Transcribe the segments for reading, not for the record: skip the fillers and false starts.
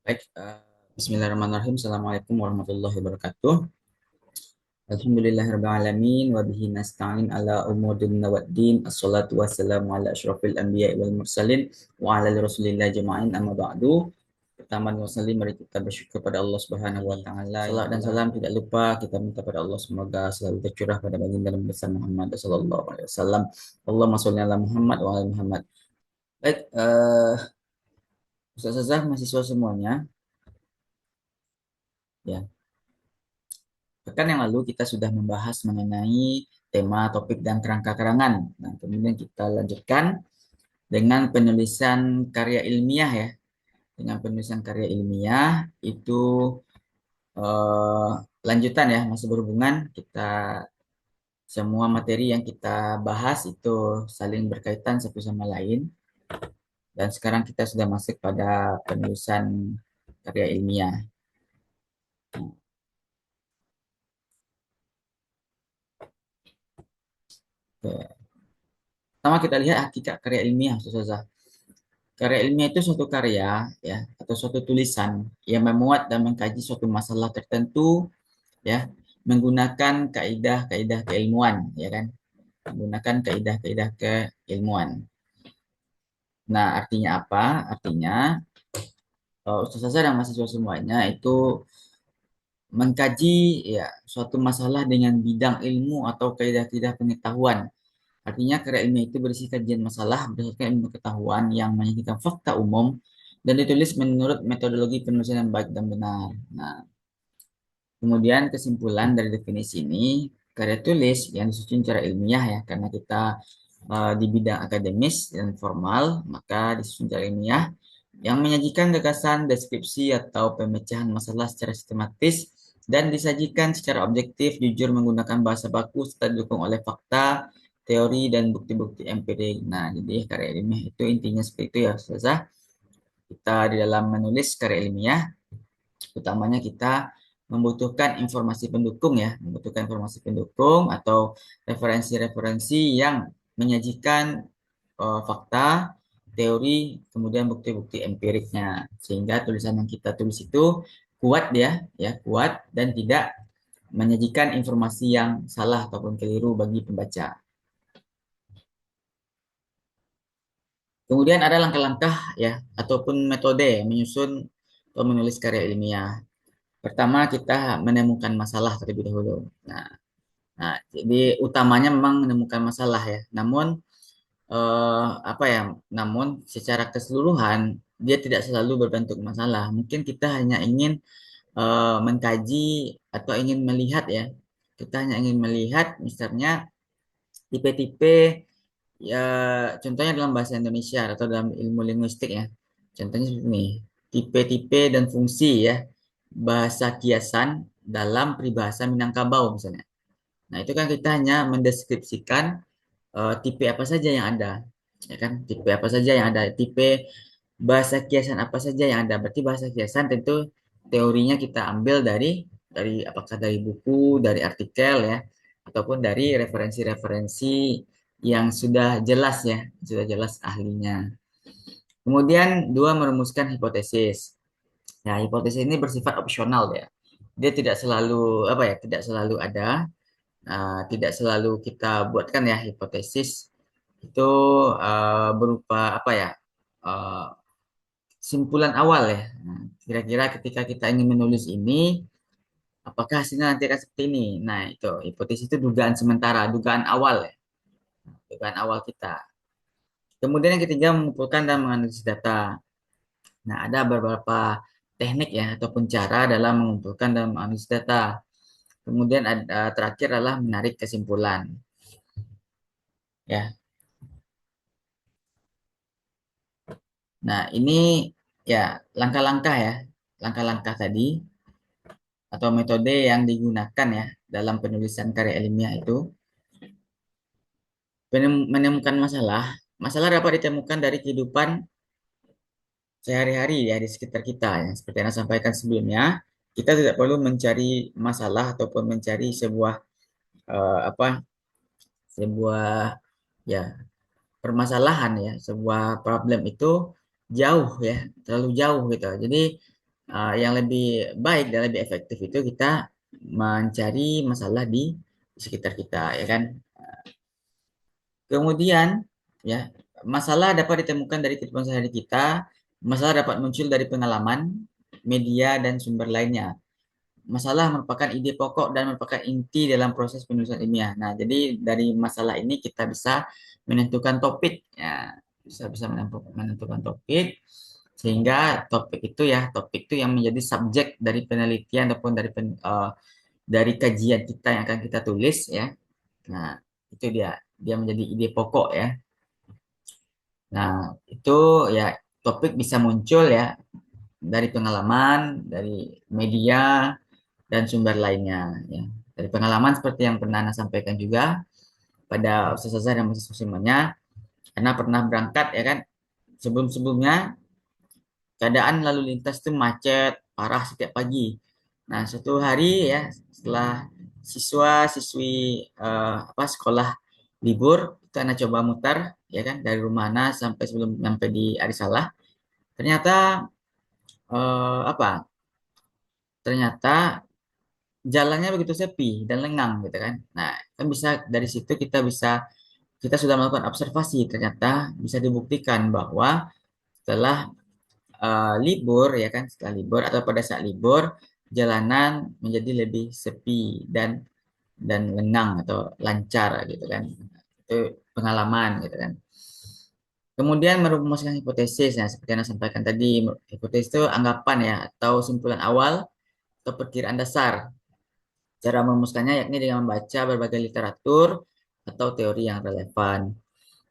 Baik, Bismillahirrahmanirrahim. Assalamualaikum warahmatullahi wabarakatuh. Alhamdulillahirrahmanirrahim. Wa bihi nasta'in ala umur dunya waddin. Assalatu wassalamu ala asyrafil anbiya wal mursalin wa ala rasulillah jama'in amma ba'du. Pertama dan sekali mari kita bersyukur pada Allah Subhanahu wa taala. Salam dan salam tidak lupa kita minta pada Allah semoga selalu tercurah pada baginda Nabi besar Muhammad sallallahu alaihi wasallam. Allahumma shalli ala Muhammad wa ala Muhammad. Baik, Ustaz mahasiswa semuanya, ya. Pekan yang lalu kita sudah membahas mengenai tema, topik, dan kerangka karangan. Nah, kemudian kita lanjutkan dengan penulisan karya ilmiah ya. Dengan penulisan karya ilmiah itu eh, lanjutan ya, masih berhubungan. Kita semua materi yang kita bahas itu saling berkaitan satu sama lain. Dan sekarang kita sudah masuk pada penulisan karya ilmiah. Oke. Pertama kita lihat hakikat karya ilmiah, Ustazah. Karya ilmiah itu suatu karya ya atau suatu tulisan yang memuat dan mengkaji suatu masalah tertentu ya menggunakan kaidah-kaidah keilmuan ya kan menggunakan kaidah-kaidah keilmuan. Nah, artinya apa? Artinya Ustaz dan mahasiswa semuanya itu mengkaji ya suatu masalah dengan bidang ilmu atau kaidah-kaidah pengetahuan. Artinya karya ilmiah itu berisi kajian masalah berdasarkan ilmu pengetahuan yang menyajikan fakta umum dan ditulis menurut metodologi penulisan yang baik dan benar. Nah, kemudian kesimpulan dari definisi ini, karya tulis yang disusun secara ilmiah ya, karena kita di bidang akademis dan formal, maka disusun secara ilmiah yang menyajikan gagasan, deskripsi atau pemecahan masalah secara sistematis dan disajikan secara objektif, jujur menggunakan bahasa baku serta didukung oleh fakta, teori dan bukti-bukti empirik. Nah, jadi karya ilmiah itu intinya seperti itu ya, Ustazah. Kita di dalam menulis karya ilmiah, utamanya kita membutuhkan informasi pendukung ya, membutuhkan informasi pendukung atau referensi-referensi yang menyajikan fakta, teori, kemudian bukti-bukti empiriknya, sehingga tulisan yang kita tulis itu kuat ya kuat dan tidak menyajikan informasi yang salah ataupun keliru bagi pembaca. Kemudian ada langkah-langkah ya ataupun metode menyusun atau menulis karya ilmiah. Pertama kita menemukan masalah terlebih dahulu. Nah, jadi utamanya memang menemukan masalah ya. Namun apa ya? Namun secara keseluruhan dia tidak selalu berbentuk masalah. Mungkin kita hanya ingin mengkaji atau ingin melihat ya. Kita hanya ingin melihat misalnya tipe-tipe ya contohnya dalam bahasa Indonesia atau dalam ilmu linguistik ya. Contohnya seperti ini. Tipe-tipe dan fungsi ya bahasa kiasan dalam peribahasa Minangkabau misalnya. Nah, itu kan kita hanya mendeskripsikan tipe apa saja yang ada. Ya kan? Tipe apa saja yang ada. Tipe bahasa kiasan apa saja yang ada. Berarti bahasa kiasan tentu teorinya kita ambil dari apakah dari buku, dari artikel ya, ataupun dari referensi-referensi yang sudah jelas ya, sudah jelas ahlinya. Kemudian dua merumuskan hipotesis. Nah, hipotesis ini bersifat opsional ya. Dia tidak selalu apa ya, tidak selalu ada, tidak selalu kita buatkan ya hipotesis itu berupa apa ya? uh, Simpulan awal ya. Nah, kira-kira ketika kita ingin menulis ini, apakah hasilnya nanti akan seperti ini? Nah, itu hipotesis itu dugaan sementara, dugaan awal ya, dugaan awal kita. Kemudian yang ketiga mengumpulkan dan menganalisis data. Nah, ada beberapa teknik ya ataupun cara dalam mengumpulkan dan menganalisis data. Kemudian ada, terakhir adalah menarik kesimpulan. Ya. Nah, ini ya langkah-langkah ya, langkah-langkah tadi atau metode yang digunakan ya dalam penulisan karya ilmiah itu. Menemukan masalah, masalah dapat ditemukan dari kehidupan sehari-hari ya di sekitar kita ya. Seperti yang saya sampaikan sebelumnya, kita tidak perlu mencari masalah ataupun mencari sebuah apa sebuah ya permasalahan ya, sebuah problem itu jauh ya, terlalu jauh gitu. Jadi yang lebih baik dan lebih efektif itu kita mencari masalah di sekitar kita, ya kan. Kemudian, ya, masalah dapat ditemukan dari kehidupan sehari kita, masalah dapat muncul dari pengalaman, media, dan sumber lainnya. Masalah merupakan ide pokok dan merupakan inti dalam proses penulisan ilmiah. Nah, jadi dari masalah ini kita bisa menentukan topik, ya, bisa bisa menentukan topik, sehingga topik itu yang menjadi subjek dari penelitian ataupun dari kajian kita yang akan kita tulis, ya. Nah, itu dia menjadi ide pokok, ya. Nah, itu ya topik bisa muncul ya dari pengalaman, dari media dan sumber lainnya, ya. Dari pengalaman seperti yang pernah Anda sampaikan juga pada Ustazah dan mahasiswa semuanya, karena pernah berangkat ya kan, sebelum-sebelumnya keadaan lalu lintas itu macet parah setiap pagi. Nah, suatu hari ya setelah siswa-siswi sekolah libur, kita coba mutar ya kan dari rumah Ana sampai sebelum sampai di Arisalah. Ternyata apa? Ternyata jalannya begitu sepi dan lengang gitu kan. Nah, kan bisa dari situ kita sudah melakukan observasi, ternyata bisa dibuktikan bahwa setelah libur ya kan, setelah libur atau pada saat libur jalanan menjadi lebih sepi dan lengang atau lancar gitu kan. Itu pengalaman gitu kan. Kemudian merumuskan hipotesis, nah seperti yang saya sampaikan tadi, hipotesis itu anggapan ya atau simpulan awal atau perkiraan dasar. Cara merumuskannya yakni dengan membaca berbagai literatur atau teori yang relevan.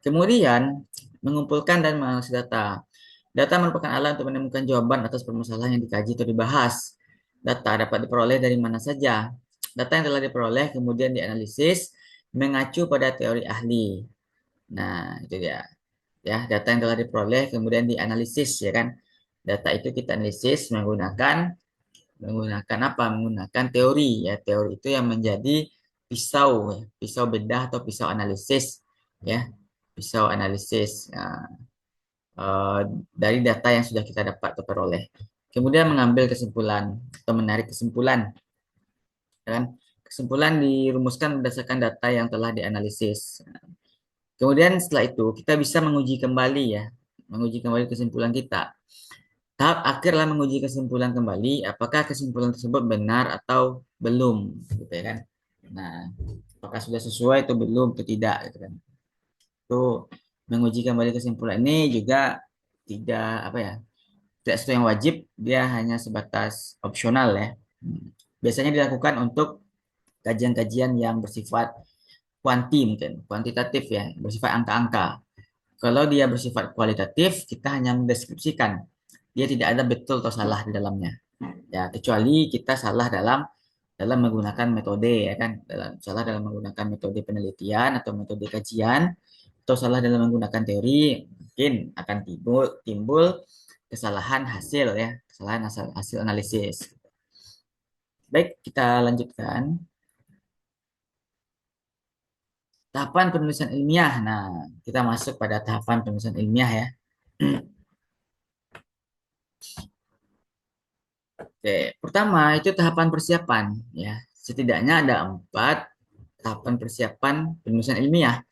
Kemudian, mengumpulkan dan menganalisis data. Data merupakan alat untuk menemukan jawaban atas permasalahan yang dikaji atau dibahas. Data dapat diperoleh dari mana saja. Data yang telah diperoleh kemudian dianalisis mengacu pada teori ahli. Nah, itu dia. Ya, data yang telah diperoleh kemudian dianalisis ya kan. Data itu kita analisis menggunakan apa? Menggunakan teori ya. Teori itu yang menjadi pisau, ya. Pisau bedah atau pisau analisis ya. Pisau analisis dari data yang sudah kita dapat atau peroleh. Kemudian mengambil kesimpulan atau menarik kesimpulan, ya kan? Kesimpulan dirumuskan berdasarkan data yang telah dianalisis. Kemudian setelah itu kita bisa menguji kembali ya, menguji kembali kesimpulan kita. Tahap akhir adalah menguji kesimpulan kembali, apakah kesimpulan tersebut benar atau belum, gitu ya kan? Nah, apakah sudah sesuai atau belum atau tidak, gitu kan? Itu menguji kembali kesimpulan ini juga tidak apa ya, tidak sesuatu yang wajib, dia hanya sebatas opsional ya. Biasanya dilakukan untuk kajian-kajian yang bersifat mungkin kuantitatif ya, bersifat angka-angka. Kalau dia bersifat kualitatif, kita hanya mendeskripsikan. Dia tidak ada betul atau salah di dalamnya. Ya, kecuali kita salah dalam menggunakan metode ya kan, salah dalam menggunakan metode penelitian atau metode kajian atau salah dalam menggunakan teori, mungkin akan timbul timbul kesalahan hasil ya, kesalahan hasil, hasil analisis. Baik, kita lanjutkan. Tahapan penulisan ilmiah. Nah, kita masuk pada tahapan penulisan ilmiah ya. Oke, pertama itu tahapan persiapan ya. Setidaknya ada 4 tahapan persiapan penulisan ilmiah.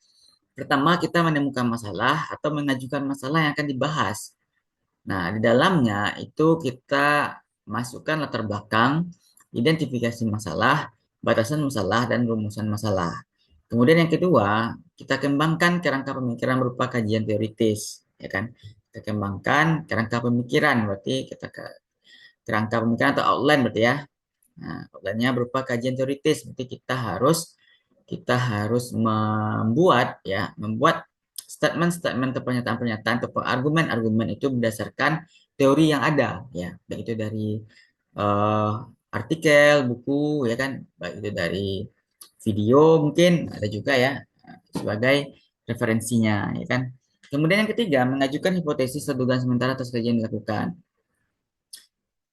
Pertama, kita menemukan masalah atau mengajukan masalah yang akan dibahas. Nah, di dalamnya itu kita masukkan latar belakang, identifikasi masalah, batasan masalah, dan rumusan masalah. Kemudian yang kedua, kita kembangkan kerangka pemikiran berupa kajian teoritis, ya kan? Kita kembangkan kerangka pemikiran, berarti kerangka pemikiran atau outline berarti ya. Nah, outline-nya berupa kajian teoritis, berarti kita harus membuat statement-statement atau pernyataan-pernyataan atau argumen-argumen itu berdasarkan teori yang ada ya, baik itu dari uh, artikel, buku ya kan, baik itu dari video mungkin ada juga ya sebagai referensinya ya kan. Kemudian yang ketiga, mengajukan hipotesis atau dugaan sementara atas kajian yang dilakukan.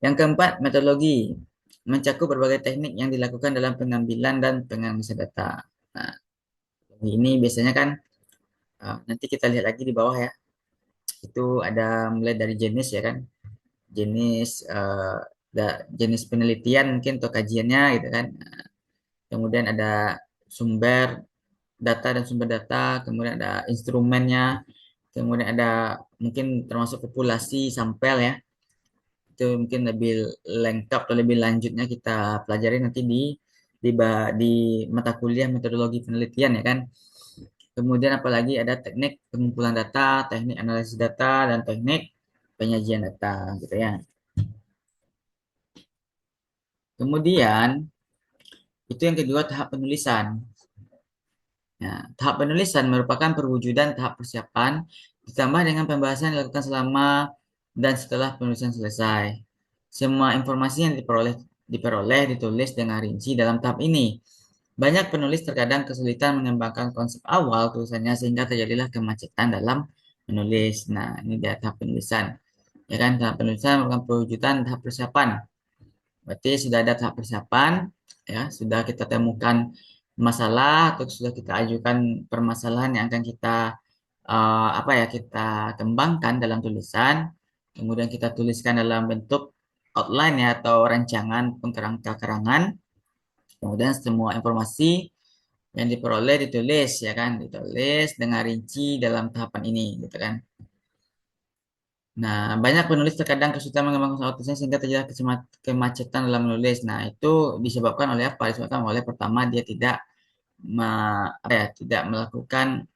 Yang keempat, metodologi mencakup berbagai teknik yang dilakukan dalam pengambilan dan penganalisan data. Nah, ini biasanya kan nanti kita lihat lagi di bawah ya. Itu ada mulai dari jenis ya kan. jenis jenis penelitian mungkin atau kajiannya gitu kan. Kemudian ada sumber data dan sumber data, kemudian ada instrumennya, kemudian ada mungkin termasuk populasi sampel ya. Itu mungkin lebih lengkap atau lebih lanjutnya kita pelajari nanti di mata kuliah metodologi penelitian ya kan. Kemudian apalagi ada teknik pengumpulan data, teknik analisis data, dan teknik penyajian data gitu ya. Kemudian itu yang kedua tahap penulisan. Nah, tahap penulisan merupakan perwujudan tahap persiapan ditambah dengan pembahasan yang dilakukan selama dan setelah penulisan selesai. Semua informasi yang diperoleh ditulis dengan rinci dalam tahap ini. Banyak penulis terkadang kesulitan mengembangkan konsep awal tulisannya sehingga terjadilah kemacetan dalam menulis. Nah, ini dia tahap penulisan. Ya kan, tahap penulisan merupakan perwujudan tahap persiapan. Berarti sudah ada tahap persiapan, ya, sudah kita temukan masalah atau sudah kita ajukan permasalahan yang akan kita apa ya kita kembangkan dalam tulisan, kemudian kita tuliskan dalam bentuk outline ya atau rancangan pengkerangka-kerangan, kemudian semua informasi yang diperoleh ditulis ya kan, ditulis dengan rinci dalam tahapan ini gitu kan. Nah, banyak penulis terkadang kesulitan mengembangkan soal tulisan sehingga terjadi kemacetan dalam menulis. Nah, itu disebabkan oleh apa? Disebabkan oleh pertama dia tidak apa ya, tidak melakukan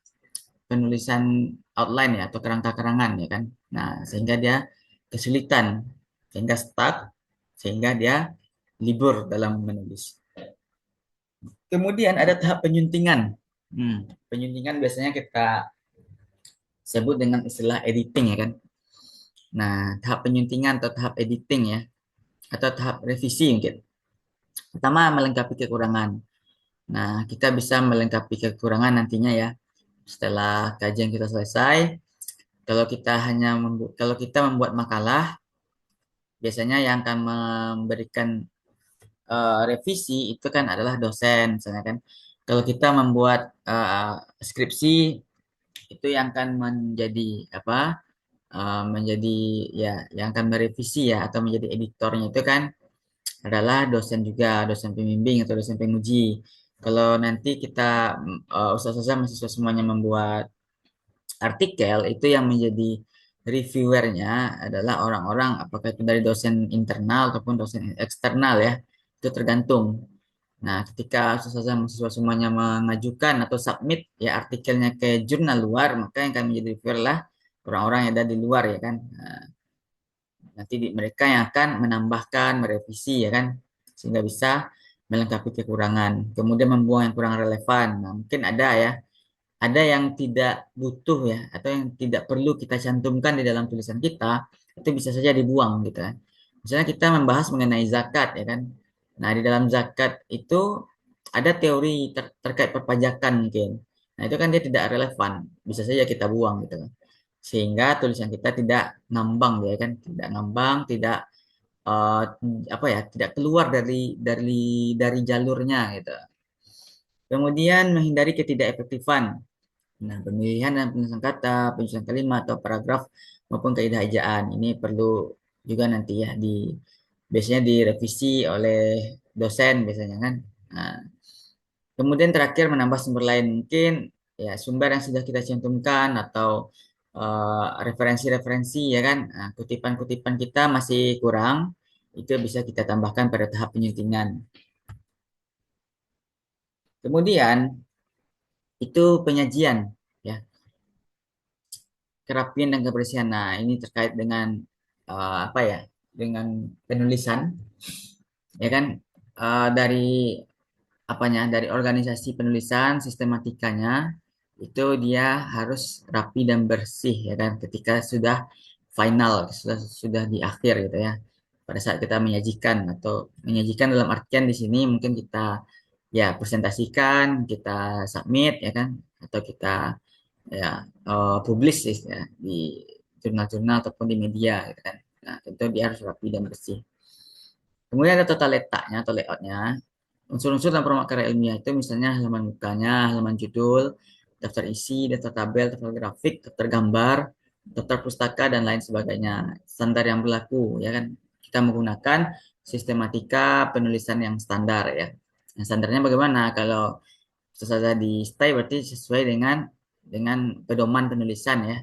penulisan outline ya atau kerangka-kerangan ya kan. Nah, sehingga dia kesulitan, sehingga stuck, sehingga dia libur dalam menulis. Kemudian ada tahap penyuntingan. Penyuntingan biasanya kita sebut dengan istilah editing ya kan. Nah, tahap penyuntingan atau tahap editing ya, atau tahap revisi mungkin. Pertama, melengkapi kekurangan. Nah, kita bisa melengkapi kekurangan nantinya ya. Setelah kajian kita selesai, kalau kita membuat makalah, biasanya yang akan memberikan revisi itu kan adalah dosen, misalnya kan. Kalau kita membuat skripsi, itu yang akan menjadi apa? Menjadi ya, yang akan merevisi ya atau menjadi editornya itu kan adalah dosen juga, dosen pembimbing atau dosen penguji. Kalau nanti kita usaha-usaha mahasiswa semuanya membuat artikel, itu yang menjadi reviewernya adalah orang-orang apakah itu dari dosen internal ataupun dosen eksternal ya. Itu tergantung. Nah, ketika usaha mahasiswa semuanya mengajukan atau submit ya artikelnya ke jurnal luar, maka yang akan menjadi reviewer lah orang-orang yang ada di luar ya kan. Nah, nanti mereka yang akan menambahkan, merevisi ya kan, sehingga bisa melengkapi kekurangan. Kemudian membuang yang kurang relevan. Nah, mungkin ada yang tidak butuh ya, atau yang tidak perlu kita cantumkan di dalam tulisan kita, itu bisa saja dibuang gitu kan. Misalnya kita membahas mengenai zakat ya kan. Nah, di dalam zakat itu ada teori terkait perpajakan mungkin. Nah, itu kan dia tidak relevan, bisa saja kita buang gitu kan. Sehingga tulisan kita tidak ngambang ya kan, tidak ngambang, tidak eh, apa ya, tidak keluar dari jalurnya gitu. Kemudian menghindari ketidakefektifan. Nah, pemilihan dan penyusunan kata, penyusunan kalimat atau paragraf maupun kaidah ejaan ini perlu juga nanti ya biasanya direvisi oleh dosen biasanya kan. Nah, kemudian terakhir menambah sumber lain mungkin ya sumber yang sudah kita cantumkan atau referensi-referensi ya kan. Nah, kutipan-kutipan kita masih kurang, itu bisa kita tambahkan pada tahap penyuntingan. Kemudian itu penyajian ya, kerapian dan kebersihan. Nah, ini terkait dengan apa ya? Dengan penulisan ya kan. Dari apanya? Dari organisasi penulisan, sistematikanya itu dia harus rapi dan bersih ya kan ketika sudah final, sudah di akhir gitu ya. Pada saat kita menyajikan atau menyajikan dalam artian di sini mungkin kita ya presentasikan, kita submit ya kan, atau kita ya publish ya di jurnal-jurnal ataupun di media gitu kan. Nah, tentu dia harus rapi dan bersih. Kemudian ada tata letaknya atau layoutnya. Unsur-unsur dalam format karya ilmiah itu misalnya halaman mukanya, halaman judul, daftar isi, daftar tabel, daftar grafik, daftar gambar. daftar pustaka dan lain sebagainya. Standar yang berlaku ya kan. Kita menggunakan sistematika penulisan yang standar ya. Yang standarnya bagaimana? Kalau sesuai di style berarti sesuai dengan pedoman penulisan ya.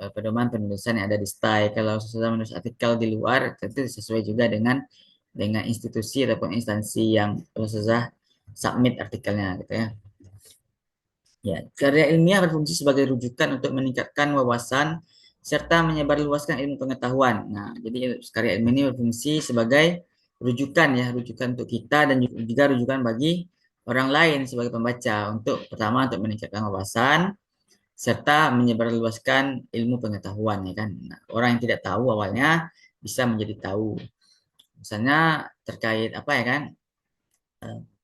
Pedoman penulisan yang ada di style. Kalau sesuai menulis artikel di luar, tentu sesuai juga dengan institusi ataupun instansi yang sesuai submit artikelnya gitu ya. Ya, karya ilmiah berfungsi sebagai rujukan untuk meningkatkan wawasan serta menyebarluaskan ilmu pengetahuan. Nah, jadi karya ilmiah ini berfungsi sebagai rujukan ya, rujukan untuk kita dan juga rujukan bagi orang lain sebagai pembaca untuk pertama untuk meningkatkan wawasan serta menyebarluaskan ilmu pengetahuan ya kan. Nah, orang yang tidak tahu awalnya bisa menjadi tahu. Misalnya terkait apa ya kan?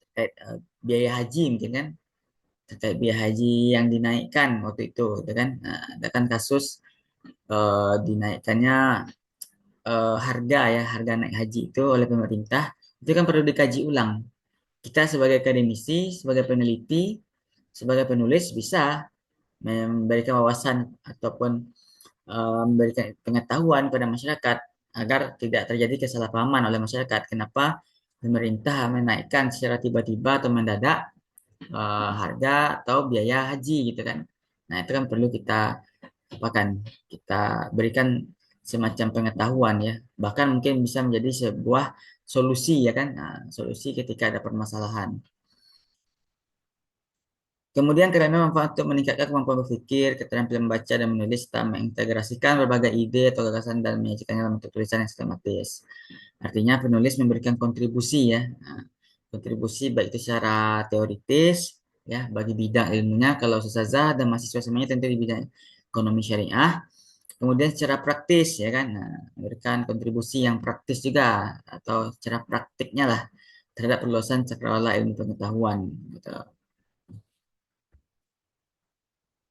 Terkait biaya haji mungkin kan terkait biaya haji yang dinaikkan waktu itu, gitu kan? Nah, ada kan kasus dinaikkannya harga ya, harga naik haji itu oleh pemerintah, itu kan perlu dikaji ulang. Kita sebagai akademisi, sebagai peneliti, sebagai penulis bisa memberikan wawasan ataupun memberikan pengetahuan pada masyarakat agar tidak terjadi kesalahpahaman oleh masyarakat. Kenapa pemerintah menaikkan secara tiba-tiba atau mendadak harga atau biaya haji gitu kan. Nah, itu kan perlu kita apakan kita berikan semacam pengetahuan ya. Bahkan mungkin bisa menjadi sebuah solusi ya kan. Nah, solusi ketika ada permasalahan. Kemudian karena manfaat untuk meningkatkan kemampuan berpikir, keterampilan membaca dan menulis, serta mengintegrasikan berbagai ide atau gagasan dan menyajikannya dalam bentuk tulisan yang sistematis. Artinya penulis memberikan kontribusi ya. Nah, kontribusi baik itu secara teoritis ya bagi bidang ilmunya kalau ustazah dan mahasiswa semuanya tentu di bidang ekonomi syariah. Kemudian secara praktis ya kan, nah, memberikan kontribusi yang praktis juga atau secara praktiknya lah terhadap perluasan cakrawala ilmu pengetahuan gitu.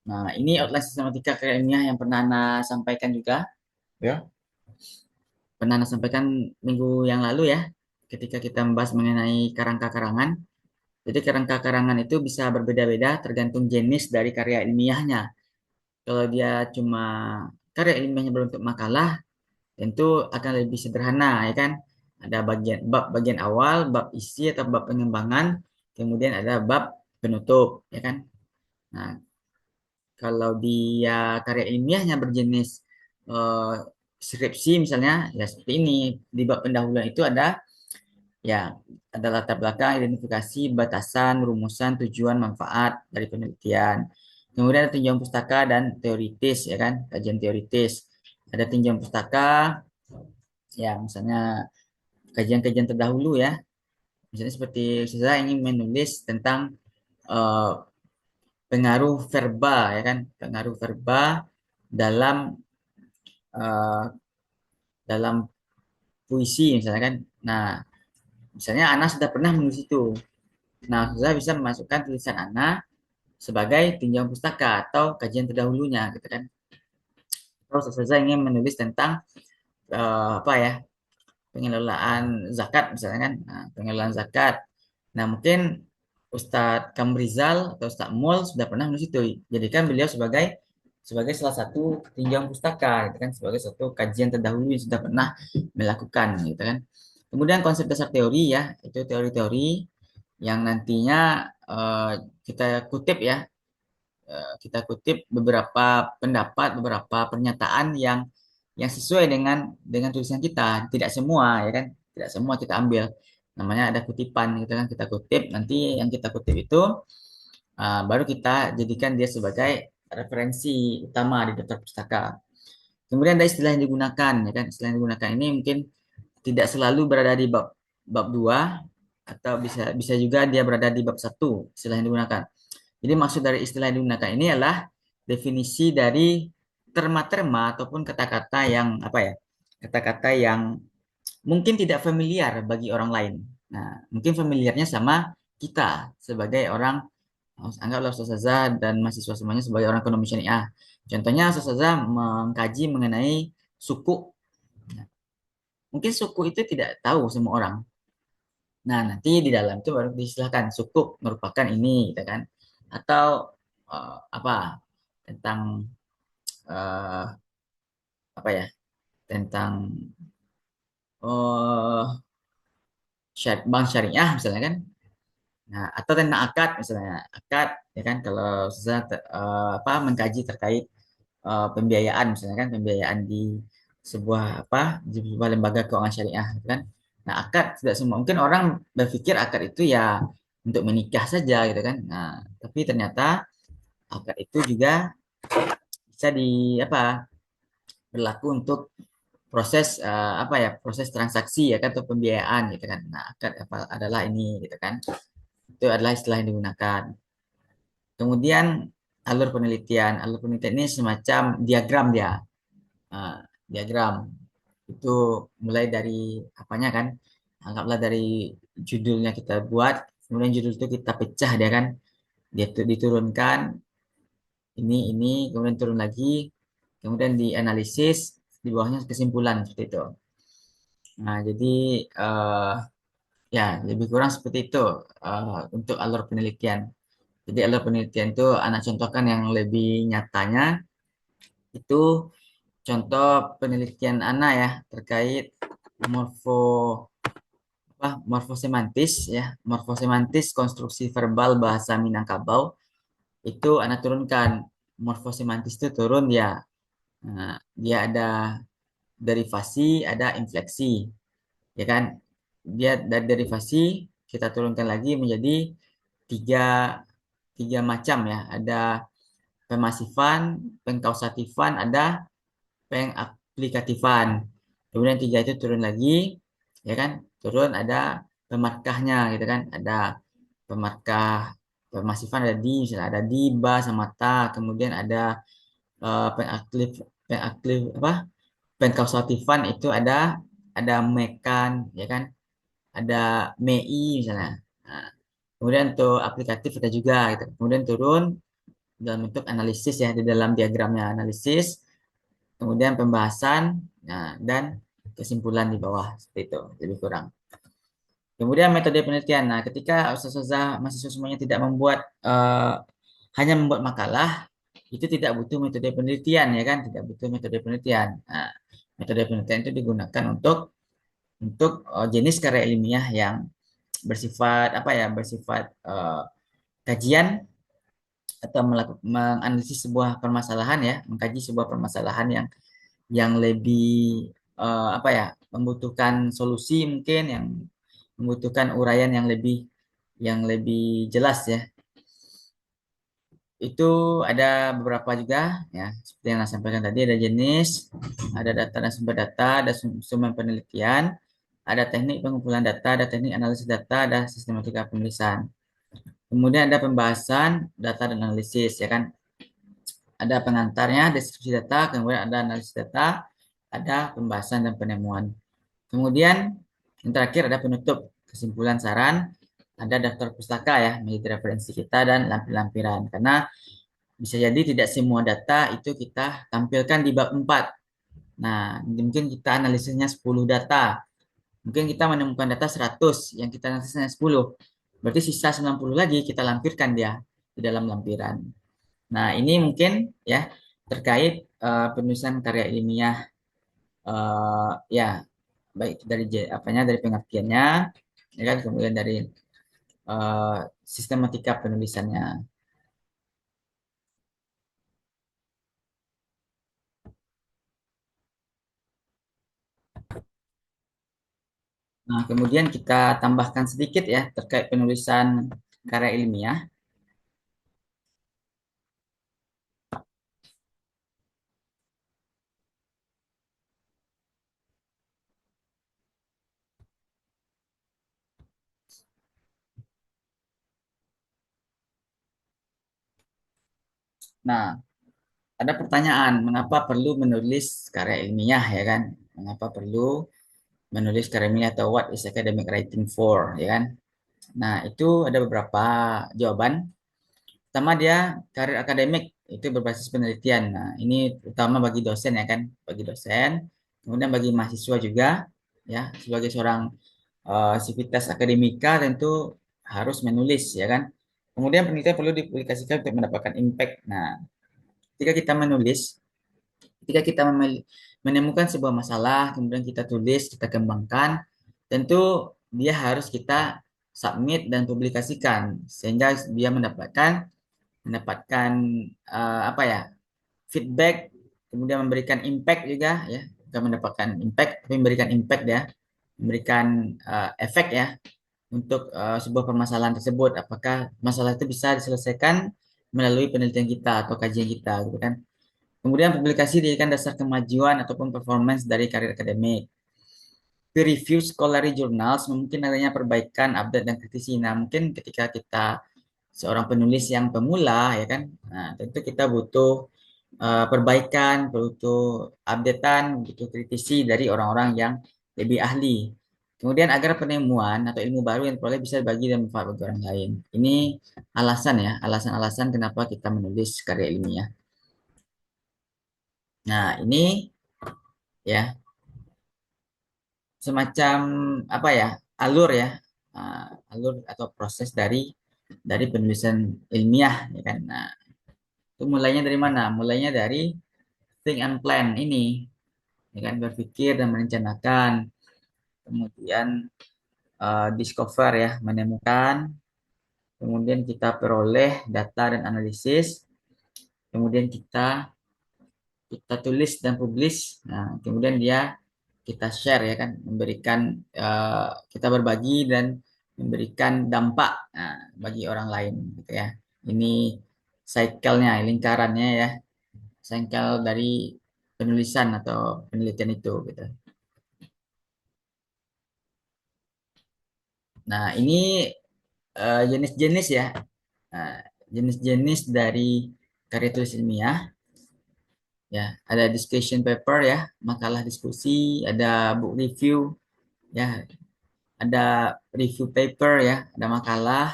Nah, ini outline sistematika karya ilmiah yang pernah Ana sampaikan juga. Ya. Pernah Ana sampaikan minggu yang lalu ya, ketika kita membahas mengenai kerangka karangan. Jadi kerangka karangan itu bisa berbeda-beda tergantung jenis dari karya ilmiahnya. Kalau dia cuma karya ilmiahnya berbentuk makalah, tentu akan lebih sederhana ya kan. Ada bab bagian awal, bab isi atau bab pengembangan, kemudian ada bab penutup ya kan. Nah, kalau dia karya ilmiahnya berjenis eh, skripsi misalnya, ya seperti ini. Di bab pendahuluan itu ya ada latar belakang, identifikasi, batasan, rumusan, tujuan, manfaat dari penelitian. Kemudian ada tinjauan pustaka dan teoritis, ya kan, kajian teoritis. Ada tinjauan pustaka, ya misalnya kajian-kajian terdahulu ya. Misalnya seperti saya ingin menulis tentang eh, pengaruh verba, ya kan, pengaruh verba dalam eh, dalam puisi misalnya kan. Nah, misalnya Ana sudah pernah menulis itu. Nah, saya bisa memasukkan tulisan Ana sebagai tinjauan pustaka atau kajian terdahulunya gitu kan. Terus saya ingin menulis tentang apa ya pengelolaan zakat misalnya kan. Nah, pengelolaan zakat. Nah mungkin Ustadz Kamrizal atau Ustadz Mul sudah pernah menulis itu. Jadikan beliau sebagai sebagai salah satu tinjauan pustaka gitu kan sebagai satu kajian terdahulu yang sudah pernah melakukan gitu kan. Kemudian konsep dasar teori ya itu teori-teori yang nantinya eh, kita kutip ya kita kutip beberapa pendapat, beberapa pernyataan yang sesuai dengan tulisan kita. Tidak semua ya kan, tidak semua kita ambil. Namanya ada kutipan gitu kan kita kutip. Nanti yang kita kutip itu baru kita jadikan dia sebagai referensi utama di daftar pustaka. Kemudian ada istilah yang digunakan ya kan. Istilah yang digunakan ini mungkin tidak selalu berada di bab bab 2 atau bisa bisa juga dia berada di bab satu istilah yang digunakan. Jadi maksud dari istilah yang digunakan ini adalah definisi dari terma-terma ataupun kata-kata yang apa ya? Kata-kata yang mungkin tidak familiar bagi orang lain. Nah, mungkin familiarnya sama kita sebagai orang anggaplah Ustazah dan mahasiswa semuanya sebagai orang ekonomi syariah. Contohnya Ustazah mengkaji mengenai suku. Nah, mungkin suku itu tidak tahu semua orang. Nah, nanti di dalam itu baru diistilahkan sukuk merupakan ini, gitu kan? Atau apa tentang eh, apa ya, tentang oh, bank syariah misalnya kan. Nah, atau tentang akad misalnya. Akad ya kan, kalau susah apa mengkaji terkait pembiayaan misalnya kan, pembiayaan di sebuah apa, di sebuah lembaga keuangan syariah gitu kan. Nah, akad tidak semua, mungkin orang berpikir akad itu ya untuk menikah saja gitu kan. Nah, tapi ternyata akad itu juga bisa di apa, berlaku untuk proses apa ya, proses transaksi ya kan, atau pembiayaan gitu kan. Nah, akad apa adalah ini gitu kan. Itu adalah istilah yang digunakan. Kemudian alur penelitian ini semacam diagram dia. Nah, diagram itu mulai dari apanya kan? Anggaplah dari judulnya kita buat, kemudian judul itu kita pecah dia kan. Dia diturunkan ini, kemudian turun lagi, kemudian dianalisis, di bawahnya kesimpulan seperti itu. Nah, jadi eh, ya lebih kurang seperti itu untuk alur penelitian. Jadi alur penelitian itu anak contohkan yang lebih nyatanya itu contoh penelitian Ana ya terkait morfo morfosemantis ya, morfosemantis konstruksi verbal bahasa Minangkabau. Itu Ana turunkan morfosemantis itu turun ya. Nah, dia ada derivasi, ada infleksi, ya kan? Dia dari derivasi kita turunkan lagi menjadi tiga tiga macam ya. Ada pemasifan, pengkausatifan, ada pengaplikativan. Kemudian tiga itu turun lagi, ya kan? Turun ada pemarkahnya gitu kan? Ada pemarkah pemasifan ada di, misalnya ada di, ba, sama ta. Kemudian ada pengaklif apa? Pengkausatifan itu ada mekan, ya kan? Ada mei misalnya. Nah, kemudian untuk aplikatif ada juga gitu. Kemudian turun dalam bentuk analisis ya, di dalam diagramnya analisis, kemudian pembahasan, nah, dan kesimpulan di bawah seperti itu lebih kurang. Kemudian metode penelitian. Nah, ketika ustazah mahasiswa semuanya tidak membuat hanya membuat makalah, itu tidak butuh metode penelitian ya kan, tidak butuh metode penelitian. Nah, metode penelitian itu digunakan untuk jenis karya ilmiah yang bersifat apa ya, bersifat kajian atau menganalisis sebuah permasalahan ya, mengkaji sebuah permasalahan yang lebih apa ya, membutuhkan solusi mungkin, yang membutuhkan uraian yang lebih jelas ya. Itu ada beberapa juga ya, seperti yang saya sampaikan tadi, ada jenis, ada data dan sumber data, ada sumber penelitian, ada teknik pengumpulan data, ada teknik analisis data, ada sistematika penulisan. Kemudian ada pembahasan data dan analisis ya kan. Ada pengantarnya, deskripsi data, kemudian ada analisis data, ada pembahasan dan penemuan. Kemudian yang terakhir ada penutup, kesimpulan, saran, ada daftar pustaka ya, menjadi referensi kita, dan lampiran-lampiran. Karena bisa jadi tidak semua data itu kita tampilkan di bab 4. Nah, mungkin kita analisisnya 10 data. Mungkin kita menemukan data 100, yang kita analisisnya 10. Berarti sisa 90 lagi kita lampirkan dia di dalam lampiran. Nah, ini mungkin ya terkait penulisan karya ilmiah, ya baik dari apanya, dari pengertiannya ya kan, kemudian dari eh, sistematika penulisannya. Nah, kemudian kita tambahkan sedikit ya terkait penulisan karya ilmiah. Nah, ada pertanyaan, mengapa perlu menulis karya ilmiah ya kan? Mengapa perlu menulis karya ilmiah, atau what is academic writing for ya kan? Nah, itu ada beberapa jawaban. Pertama, dia karir akademik itu berbasis penelitian. Nah, ini utama bagi dosen ya kan, bagi dosen. Kemudian bagi mahasiswa juga ya, sebagai seorang sivitas akademika tentu harus menulis ya kan. Kemudian penelitian perlu dipublikasikan untuk mendapatkan impact. Nah, ketika kita menulis, Ketika kita menemukan sebuah masalah, kemudian kita tulis, kita kembangkan, tentu dia harus kita submit dan publikasikan sehingga dia mendapatkan apa ya, feedback, kemudian memberikan impact juga ya, bukan mendapatkan impact tapi memberikan impact ya, memberikan efek ya untuk sebuah permasalahan tersebut, apakah masalah itu bisa diselesaikan melalui penelitian kita atau kajian kita gitu kan. Kemudian publikasi dijadikan dasar kemajuan ataupun performance dari karir akademik. Peer review scholarly journals mungkin adanya perbaikan, update dan kritisi. Nah, mungkin ketika kita seorang penulis yang pemula ya kan, nah tentu kita butuh perbaikan, butuh updatean, butuh kritisi dari orang-orang yang lebih ahli. Kemudian agar penemuan atau ilmu baru yang diperoleh bisa dibagi dan bermanfaat bagi orang lain. Ini alasan ya, alasan-alasan kenapa kita menulis karya ilmiah. Nah, ini ya semacam apa ya, alur ya, alur atau proses dari penulisan ilmiah ya kan. Nah, itu mulainya dari mana? Mulainya dari think and plan ini, ya kan, berpikir dan merencanakan, kemudian discover ya, menemukan, kemudian kita peroleh data dan analisis, kemudian kita kita tulis dan publish. Nah, kemudian dia kita share ya kan, memberikan kita berbagi dan memberikan dampak bagi orang lain gitu ya. Ini cycle-nya, lingkarannya ya, cycle dari penulisan atau penelitian itu gitu. Nah, ini jenis-jenis ya. Nah, jenis-jenis dari karya tulis ilmiah ya, ada discussion paper ya, makalah diskusi, ada book review ya, ada review paper ya, ada makalah,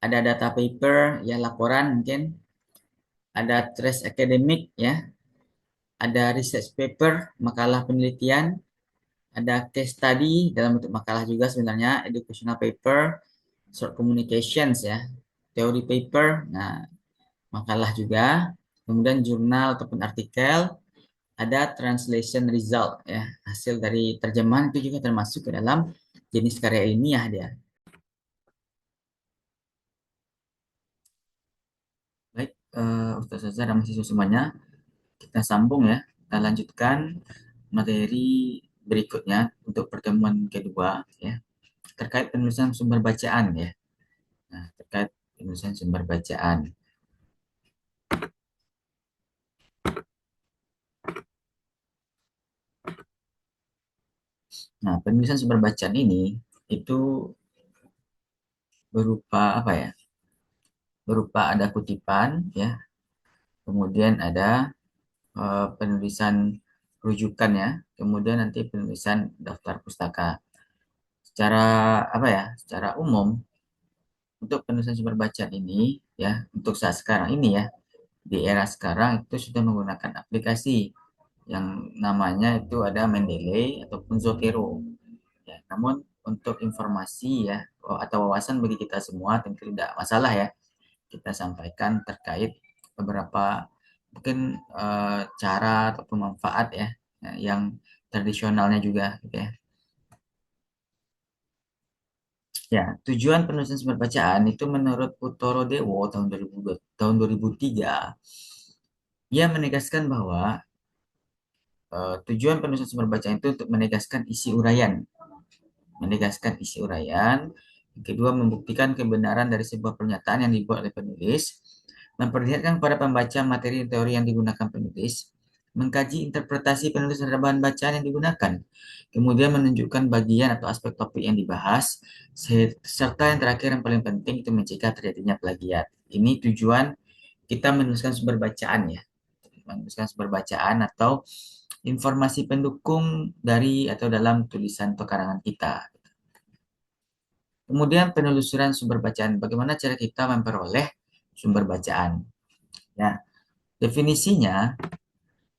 ada data paper ya, laporan mungkin, ada trace akademik ya, ada research paper, makalah penelitian, ada case study dalam bentuk makalah juga sebenarnya, educational paper, short communications ya, teori paper, nah makalah juga, kemudian jurnal ataupun artikel, ada translation result ya, hasil dari terjemahan itu juga termasuk ke dalam jenis karya ilmiah dia. Baik, Ustaz Zaza dan mahasiswa semuanya, kita sambung ya, kita lanjutkan materi berikutnya untuk pertemuan kedua ya, terkait penulisan sumber bacaan ya. Nah, terkait penulisan sumber bacaan. Nah, penulisan sumber bacaan ini itu berupa apa ya? Berupa ada kutipan ya, kemudian ada penulisan rujukan ya, kemudian nanti penulisan daftar pustaka. Secara apa ya? Secara umum untuk penulisan sumber bacaan ini ya, untuk saat sekarang ini ya, di era sekarang itu sudah menggunakan aplikasi yang namanya itu ada Mendeley ataupun Zotero. Ya, namun untuk informasi ya atau wawasan bagi kita semua tentu tidak masalah ya kita sampaikan terkait beberapa mungkin cara ataupun manfaat ya, yang tradisionalnya juga gitu ya. Ya, tujuan penulisan sumber bacaan itu menurut Utoro Dewo tahun 2003, ia menegaskan bahwa tujuan penulisan sumber bacaan itu untuk menegaskan isi uraian. Yang kedua, membuktikan kebenaran dari sebuah pernyataan yang dibuat oleh penulis, memperlihatkan kepada pembaca materi teori yang digunakan penulis, mengkaji interpretasi penulis terhadap bahan bacaan yang digunakan, kemudian menunjukkan bagian atau aspek topik yang dibahas, serta yang terakhir yang paling penting itu mencegah terjadinya plagiat. Ini tujuan kita menuliskan sumber bacaan ya, menuliskan sumber bacaan atau informasi pendukung dari atau dalam tulisan atau karangan kita. Kemudian penelusuran sumber bacaan. Bagaimana cara kita memperoleh sumber bacaan? Ya, definisinya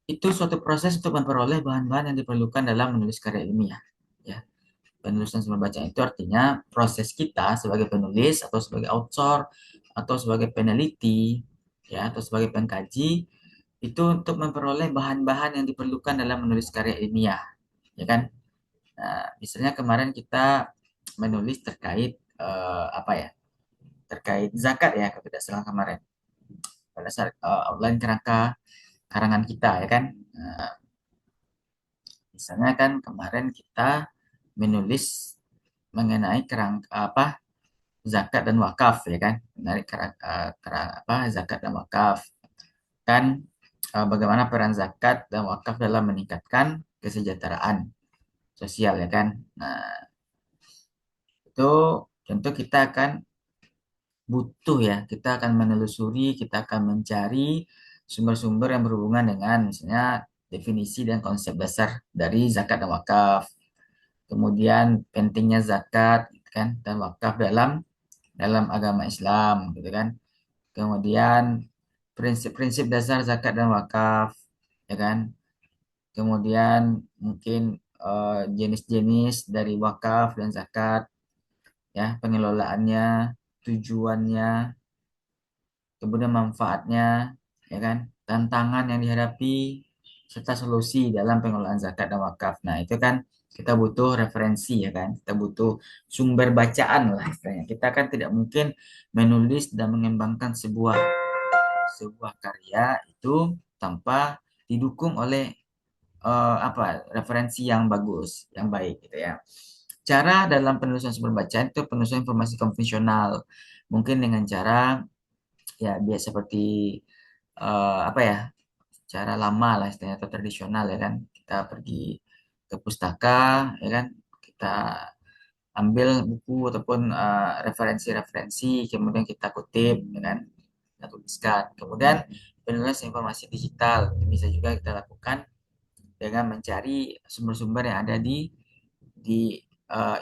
itu suatu proses untuk memperoleh bahan-bahan yang diperlukan dalam menulis karya ilmiah. Ya, penulisan sumber bacaan itu artinya proses kita sebagai penulis atau sebagai author atau sebagai peneliti ya atau sebagai pengkaji itu untuk memperoleh bahan-bahan yang diperlukan dalam menulis karya ilmiah, ya kan? Nah, misalnya kemarin kita menulis terkait apa ya? Terkait zakat ya, kalau tidak salah kemarin. Pada saat outline kerangka karangan kita, ya kan? Nah, misalnya kan kemarin kita menulis mengenai kerangka apa zakat dan wakaf, ya kan? Menarik apa zakat dan wakaf kan, bagaimana peran zakat dan wakaf dalam meningkatkan kesejahteraan sosial, ya kan? Nah, itu tentu kita akan butuh ya, kita akan menelusuri, kita akan mencari sumber-sumber yang berhubungan dengan misalnya definisi dan konsep dasar dari zakat dan wakaf. Kemudian pentingnya zakat gitu kan dan wakaf dalam dalam agama Islam gitu kan. Kemudian prinsip-prinsip dasar zakat dan wakaf, ya kan. Kemudian mungkin jenis-jenis dari wakaf dan zakat, ya, pengelolaannya, tujuannya, kemudian manfaatnya, ya kan, tantangan yang dihadapi, serta solusi dalam pengelolaan zakat dan wakaf. Nah, itu kan kita butuh referensi, ya kan, kita butuh sumber bacaan lah istilahnya. Kita kan tidak mungkin menulis dan mengembangkan sebuah sebuah karya itu tanpa didukung oleh apa referensi yang bagus, yang baik gitu ya. Cara dalam penulisan sumber bacaan itu penulisan informasi konvensional, mungkin dengan cara ya biasa seperti apa ya cara lama lah istilahnya atau tradisional, ya kan, kita pergi ke pustaka, ya kan, kita ambil buku ataupun referensi-referensi, kemudian kita kutip, ya kan, kita tuliskan. Kemudian penulisan informasi digital bisa juga kita lakukan dengan mencari sumber-sumber yang ada di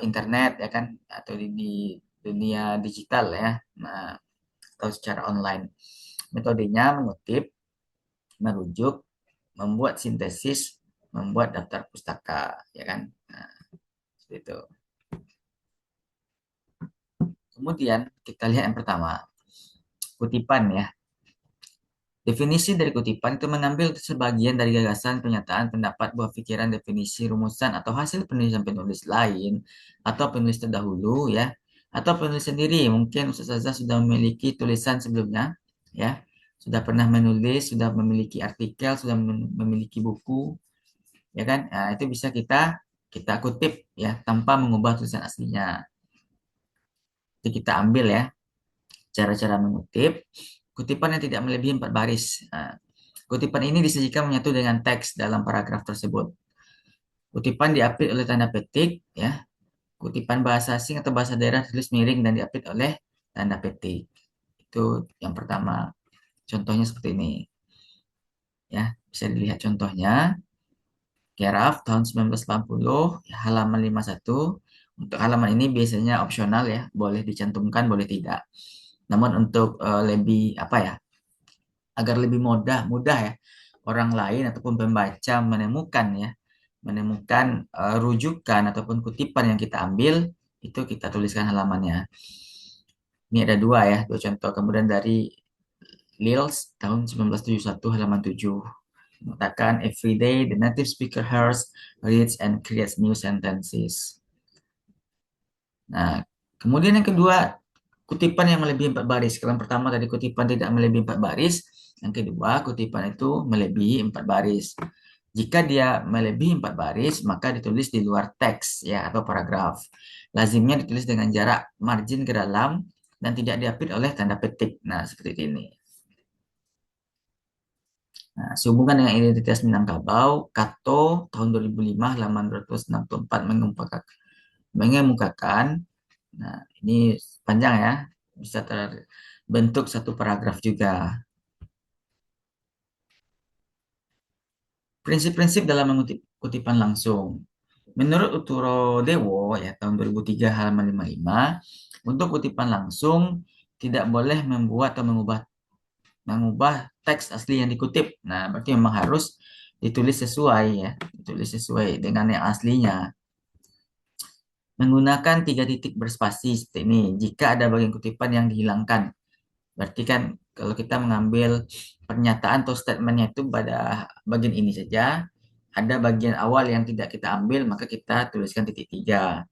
internet, ya kan, atau di dunia digital ya, nah, atau secara online. Metodenya mengutip, merujuk, membuat sintesis, membuat daftar pustaka, ya kan. Nah, seperti itu. Kemudian kita lihat yang pertama, kutipan ya. Definisi dari kutipan itu mengambil sebagian dari gagasan, pernyataan, pendapat, buah pikiran, definisi, rumusan, atau hasil penulisan penulis lain, atau penulis terdahulu ya, atau penulis sendiri. Mungkin Ustaz Azza sudah memiliki tulisan sebelumnya, ya, sudah pernah menulis, sudah memiliki artikel, sudah memiliki buku, ya kan? Nah, itu bisa kita kita kutip ya tanpa mengubah tulisan aslinya. Jadi kita ambil ya cara-cara mengutip, kutipan yang tidak melebihi 4 baris. Nah, kutipan ini disajikan menyatu dengan teks dalam paragraf tersebut. Kutipan diapit oleh tanda petik, ya. Kutipan bahasa asing atau bahasa daerah tulis miring dan diapit oleh tanda petik. Itu yang pertama. Contohnya seperti ini. Ya, bisa dilihat contohnya. Keraf tahun 1980, ya, halaman 51. Untuk halaman ini biasanya opsional ya, boleh dicantumkan, boleh tidak. Namun untuk lebih apa ya, agar lebih mudah ya orang lain ataupun pembaca menemukan rujukan ataupun kutipan yang kita ambil, itu kita tuliskan halamannya. Ini ada dua contoh. Kemudian dari Lils tahun 1971 halaman 7 mengatakan every day the native speaker hears, reads and creates new sentences. Nah, kemudian yang kedua, kutipan yang melebihi 4 baris. Kalau yang pertama tadi kutipan tidak melebihi 4 baris, yang kedua kutipan itu melebihi 4 baris. Jika dia melebihi 4 baris, maka ditulis di luar teks ya atau paragraf. Lazimnya ditulis dengan jarak margin ke dalam dan tidak diapit oleh tanda petik. Nah, seperti ini. Nah, sehubungan dengan identitas Minangkabau, Kato tahun 2005 halaman 264 mengemukakan, nah ini panjang ya, bisa terbentuk satu paragraf juga. Prinsip-prinsip dalam mengutip kutipan langsung. Menurut Uturo Dewo ya tahun 2003 halaman 55, untuk kutipan langsung tidak boleh membuat atau mengubah teks asli yang dikutip. Nah, berarti memang harus ditulis sesuai ya, ditulis sesuai dengan yang aslinya. Menggunakan 3 titik berspasi seperti ini. Jika ada bagian kutipan yang dihilangkan, berarti kan Kalau kita mengambil pernyataan atau statementnya itu pada bagian ini saja, ada bagian awal yang tidak kita ambil, maka kita tuliskan titik tiga.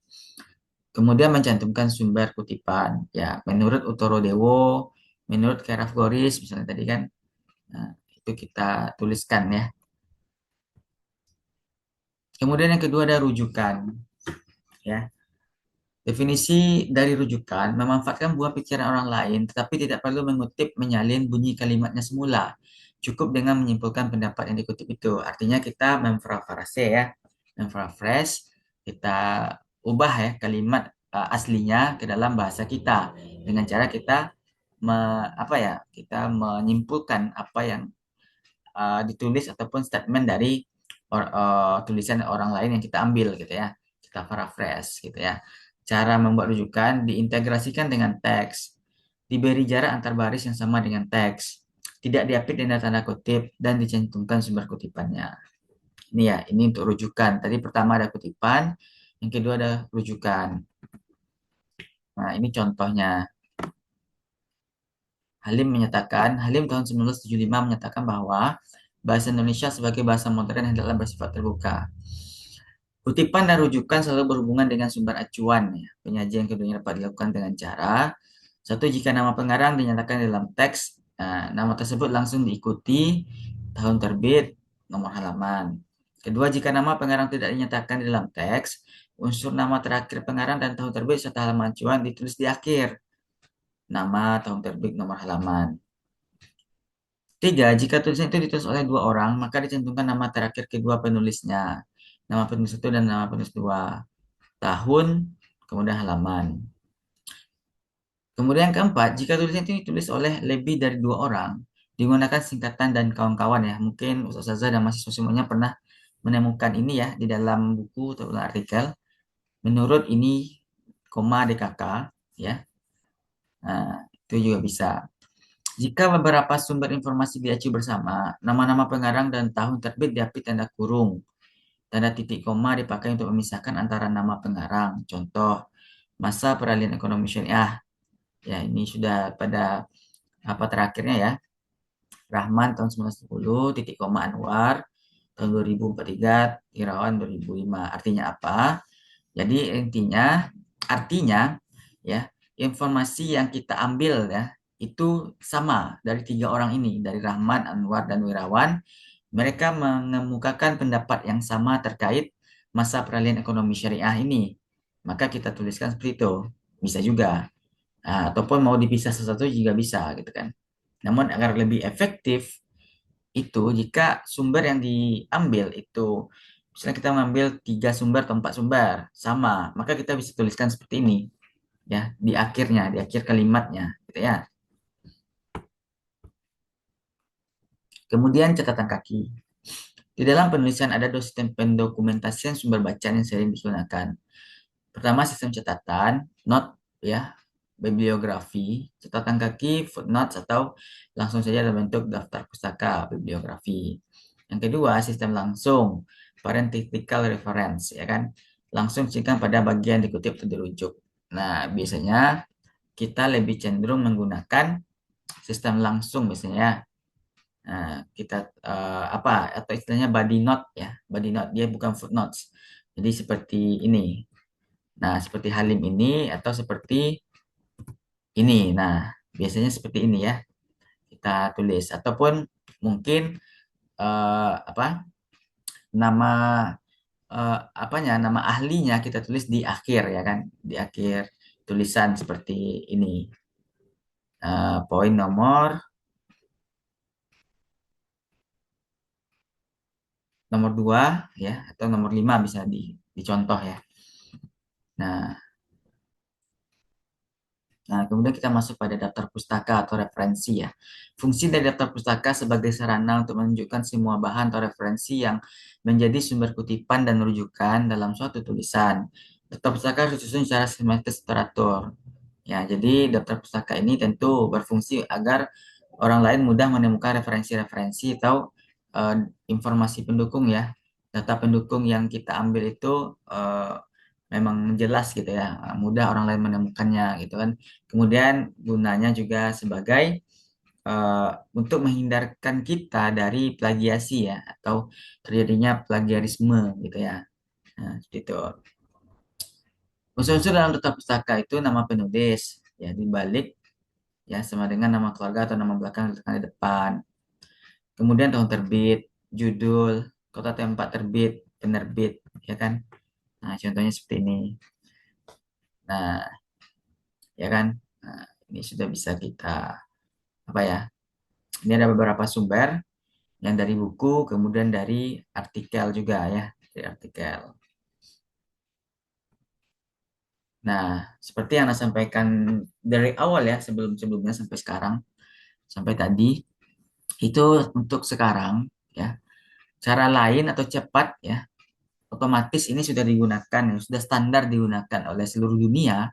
Kemudian mencantumkan sumber kutipan. Ya, menurut Utoro Dewo, menurut Goris, misalnya tadi kan, nah, itu kita tuliskan ya. Kemudian yang kedua ada rujukan. Ya, definisi dari rujukan memanfaatkan buah pikiran orang lain, tetapi tidak perlu mengutip menyalin bunyi kalimatnya semula. Cukup dengan menyimpulkan pendapat yang dikutip itu. Artinya kita memparafrase ya, memparaphrase, kita ubah ya kalimat aslinya ke dalam bahasa kita dengan cara kita apa ya, kita menyimpulkan apa yang ditulis ataupun statement dari tulisan orang lain yang kita ambil gitu ya. Kita paraphrase gitu ya. Cara membuat rujukan diintegrasikan dengan teks, diberi jarak antar baris yang sama dengan teks, tidak diapit dengan tanda kutip, dan dicantumkan sumber kutipannya. Ini ya, ini untuk rujukan. Tadi pertama ada kutipan, yang kedua ada rujukan. Nah, ini contohnya. Halim tahun 1975 menyatakan bahwa bahasa Indonesia sebagai bahasa modern hendaklah bersifat terbuka. Kutipan dan rujukan selalu berhubungan dengan sumber acuan. Ya. Penyajian keduanya dapat dilakukan dengan cara satu, jika nama pengarang dinyatakan dalam teks, nama tersebut langsung diikuti tahun terbit, nomor halaman. Kedua, jika nama pengarang tidak dinyatakan di dalam teks, unsur nama terakhir pengarang dan tahun terbit serta halaman acuan ditulis di akhir. Nama, tahun terbit, nomor halaman. Tiga, jika tulisan itu ditulis oleh dua orang, maka dicantumkan nama terakhir kedua penulisnya. Nama penulis satu dan nama penulis dua. Tahun, kemudian halaman. Kemudian keempat, jika tulisan itu ditulis oleh lebih dari dua orang, digunakan singkatan dan kawan-kawan ya. Mungkin Ustazah dan mahasiswa semuanya pernah menemukan ini ya di dalam buku atau dalam artikel. Menurut ini, koma DKK ya. Nah, itu juga bisa. Jika beberapa sumber informasi diacu bersama, nama-nama pengarang dan tahun terbit diapit tanda kurung. Tanda titik koma dipakai untuk memisahkan antara nama pengarang. Contoh, masa peralihan ekonomi syariah. Ya, ini sudah pada apa terakhirnya ya. Rahman tahun 1910, titik koma Anwar tahun 2043, Irawan 2005. Artinya apa? Jadi artinya ya, informasi yang kita ambil ya itu sama dari tiga orang ini, dari Rahman, Anwar, dan Wirawan. Mereka mengemukakan pendapat yang sama terkait masa peralihan ekonomi syariah ini. Maka kita tuliskan seperti itu. Bisa juga. Ataupun mau dipisah sesuatu juga bisa gitu kan. Namun agar lebih efektif itu jika sumber yang diambil itu misalnya kita mengambil tiga sumber atau empat sumber sama, maka kita bisa tuliskan seperti ini ya di akhirnya, di akhir kalimatnya gitu ya. Kemudian catatan kaki. Di dalam penulisan ada dua sistem pendokumentasian sumber bacaan yang sering digunakan. Pertama, sistem catatan, not ya, bibliografi, catatan kaki, footnotes atau langsung saja dalam bentuk daftar pustaka, bibliografi. Yang kedua, sistem langsung, parenthetical reference, ya kan? Langsung cikan pada bagian dikutip atau dirujuk. Nah, biasanya kita lebih cenderung menggunakan sistem langsung biasanya. Nah, kita apa atau istilahnya body note ya, body note dia bukan footnotes. Jadi seperti ini. Nah, seperti Halim ini atau seperti ini. Nah, biasanya seperti ini ya. Kita tulis ataupun mungkin apa nama apanya nama ahlinya kita tulis di akhir ya kan, di akhir tulisan seperti ini. Poin nomor 2 ya atau nomor 5 bisa dicontoh ya. Nah, Nah, kemudian kita masuk pada daftar pustaka atau referensi ya. Fungsi dari daftar pustaka sebagai sarana untuk menunjukkan semua bahan atau referensi yang menjadi sumber kutipan dan rujukan dalam suatu tulisan. Daftar pustaka harus disusun secara sistematis teratur. Ya, jadi daftar pustaka ini tentu berfungsi agar orang lain mudah menemukan referensi-referensi atau eh, informasi pendukung ya. Data pendukung yang kita ambil itu memang jelas gitu ya, mudah orang lain menemukannya gitu kan. Kemudian gunanya juga sebagai untuk menghindarkan kita dari plagiasi ya atau terjadinya plagiarisme gitu ya. Nah, seperti itu. Unsur-unsur dalam daftar pustaka itu nama penulis ya dibalik ya sama dengan nama keluarga atau nama belakang diletakkan di depan. Kemudian tahun terbit, judul, kota tempat terbit, penerbit, ya kan? Nah, contohnya seperti ini. Nah, ya kan? Nah, ini sudah bisa kita apa ya? Ini ada beberapa sumber yang dari buku, kemudian dari artikel juga ya, dari artikel. Nah, seperti yang Anda sampaikan dari awal ya, sebelum-sebelumnya sampai sekarang, sampai tadi, itu untuk sekarang ya, cara lain atau cepat ya, otomatis ini sudah digunakan, ya, sudah standar digunakan oleh seluruh dunia.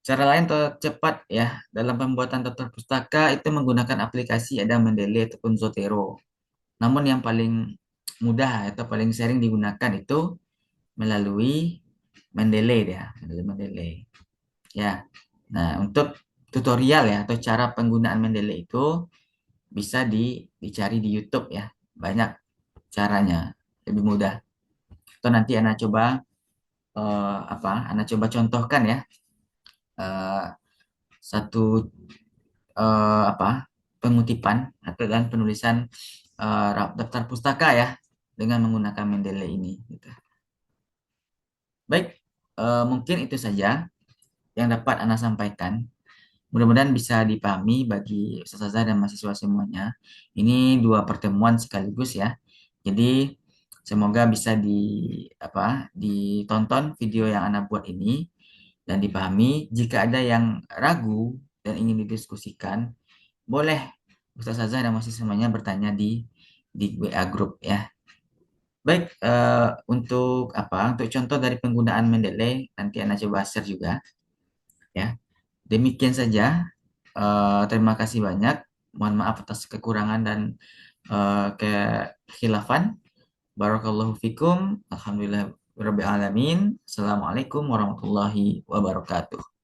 Cara lain atau cepat ya, dalam pembuatan daftar pustaka itu menggunakan aplikasi ada Mendeley ataupun Zotero. Namun yang paling mudah atau paling sering digunakan itu melalui Mendeley ya, melalui Mendeley. Ya. Nah, untuk tutorial ya atau cara penggunaan Mendeley itu bisa dicari di YouTube ya. Banyak caranya, lebih mudah. Atau nanti Anda coba Anda coba contohkan ya eh, satu pengutipan atau dan penulisan daftar pustaka ya dengan menggunakan Mendeley ini. Gitu. Baik, mungkin itu saja yang dapat Anda sampaikan. Mudah-mudahan bisa dipahami bagi ustazah dan mahasiswa semuanya. Ini dua pertemuan sekaligus ya. Jadi semoga bisa ditonton video yang Anda buat ini dan dipahami. Jika ada yang ragu dan ingin didiskusikan, boleh ustazah dan mahasiswa semuanya bertanya di WA group ya. Baik, untuk Untuk contoh dari penggunaan Mendeley nanti Anda coba share juga ya. Demikian saja. Terima kasih banyak. Mohon maaf atas kekurangan dan kekhilafan. Barakallahu fikum. Alhamdulillah Rabbil Alamin. Assalamualaikum warahmatullahi wabarakatuh.